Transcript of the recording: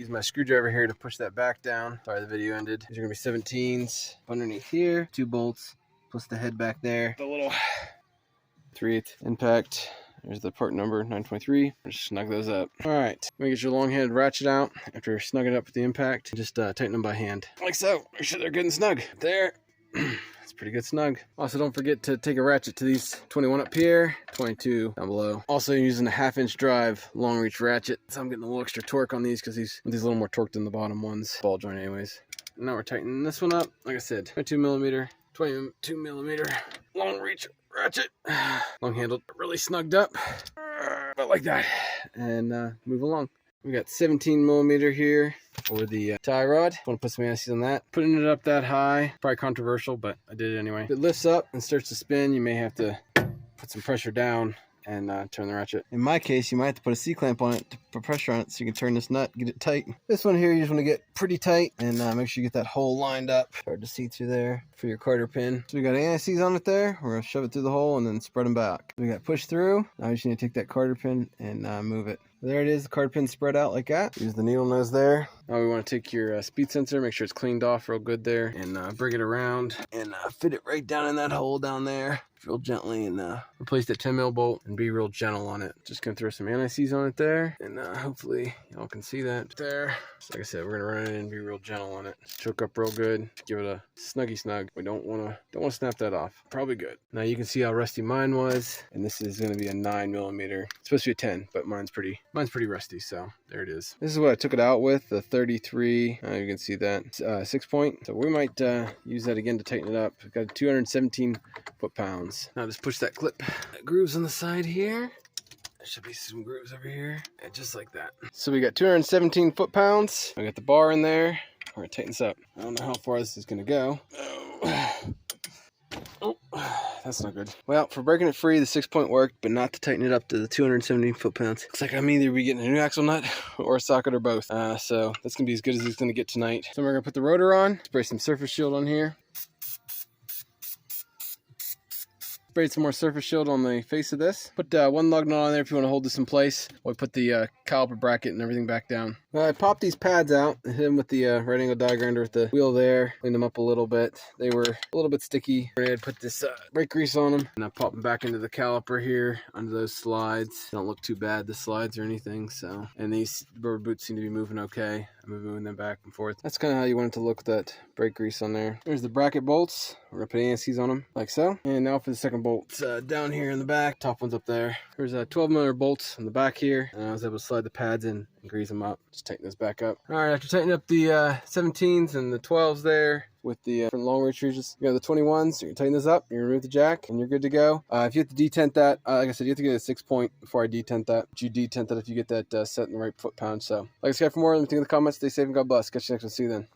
Use my screwdriver here to push that back down. Sorry, the video ended. These are gonna be 17s underneath here. 2 bolts plus the head back there. The little 3/8 impact. There's the part number 923. Just snug those up. All right, let me get your long-headed ratchet out. After snugging it up with the impact, just tighten them by hand, like so. Make sure they're good and snug. There. It's pretty good snug. Also, don't forget to take a ratchet to these 21 up here, 22 down below. Also, using a 1/2-inch drive long reach ratchet. So I'm getting a little extra torque on these because these a little more torque than the bottom ones. Ball joint anyways. Now we're tightening this one up. Like I said, 22 millimeter long reach ratchet. Long handled, really snugged up. But like that. And move along. We got 17 millimeter here for the tie rod. I want to put some anti-seize on that. Putting it up that high, probably controversial, but I did it anyway. If it lifts up and starts to spin, you may have to put some pressure down and turn the ratchet. In my case, you might have to put a C-clamp on it to put pressure on it so you can turn this nut, get it tight. This one here, you just want to get pretty tight and make sure you get that hole lined up. Hard to see through there for your quarter pin. So we got anti-seize on it there. We're going to shove it through the hole and then spread them back. We got push through. Now you just need to take that quarter pin and move it. There it is, the card pin spread out like that. Use the needle nose there. Now we want to take your speed sensor, make sure it's cleaned off real good there, and bring it around and fit it right down in that hole down there real gently, and replace that 10mm bolt and be real gentle on it. Just gonna throw some anti-seize on it there, and hopefully y'all can see that there. So like I said, we're gonna run it in and be real gentle on it. Choke up real good. Give it a snuggy snug. We don't wanna snap that off. Probably good. Now you can see how rusty mine was, and this is gonna be a 9mm. It's supposed to be a 10, but mine's pretty rusty, so there it is. This is what I took it out with, the 33. You can see that 6-point. So we might use that again to tighten it up. We've got 217 foot-pounds. Now just push that clip. Grooves on the side here. There should be some grooves over here, and just like that. So we got 217 foot-pounds. I got the bar in there. We're gonna tighten this up. I don't know how far this is gonna go. Oh, that's not good. Well, for breaking it free, the 6-point worked, but not to tighten it up to the 217 foot-pounds. Looks like I'm either be getting a new axle nut or a socket or both. So that's gonna be as good as it's gonna get tonight. So we're gonna put the rotor on, spray some surface shield on here. Sprayed some more surface shield on the face of this. Put one lug nut on there if you want to hold this in place. We put the caliper bracket and everything back down. I popped these pads out and hit them with the right angle die grinder with the wheel there. Cleaned them up a little bit. They were a little bit sticky. I had put this brake grease on them, and I popped them back into the caliper here under those slides. Don't look too bad, the slides or anything. So, and these rubber boots seem to be moving okay. I'm moving them back and forth. That's kind of how you want it to look with that brake grease on there. There's the bracket bolts. We're gonna put anti-seize on them like so. And now for the second bolt. It's down here in the back. Top one's up there. There's 12mm bolts on the back here, and I was able to slide the pads in and grease them up. Just tighten this back up. All right, after tightening up the 17s and the 12s there with the different long reach ranges, you got the 21s. You can tighten this up. You remove the jack, and you're good to go. If you have to detent that, like I said, you have to get a 6-point before I detent that. But you detent that if you get that set in the right foot-pound. So, like I said, for more, let me think in the comments. Stay safe and God bless. Catch you next one. See you then.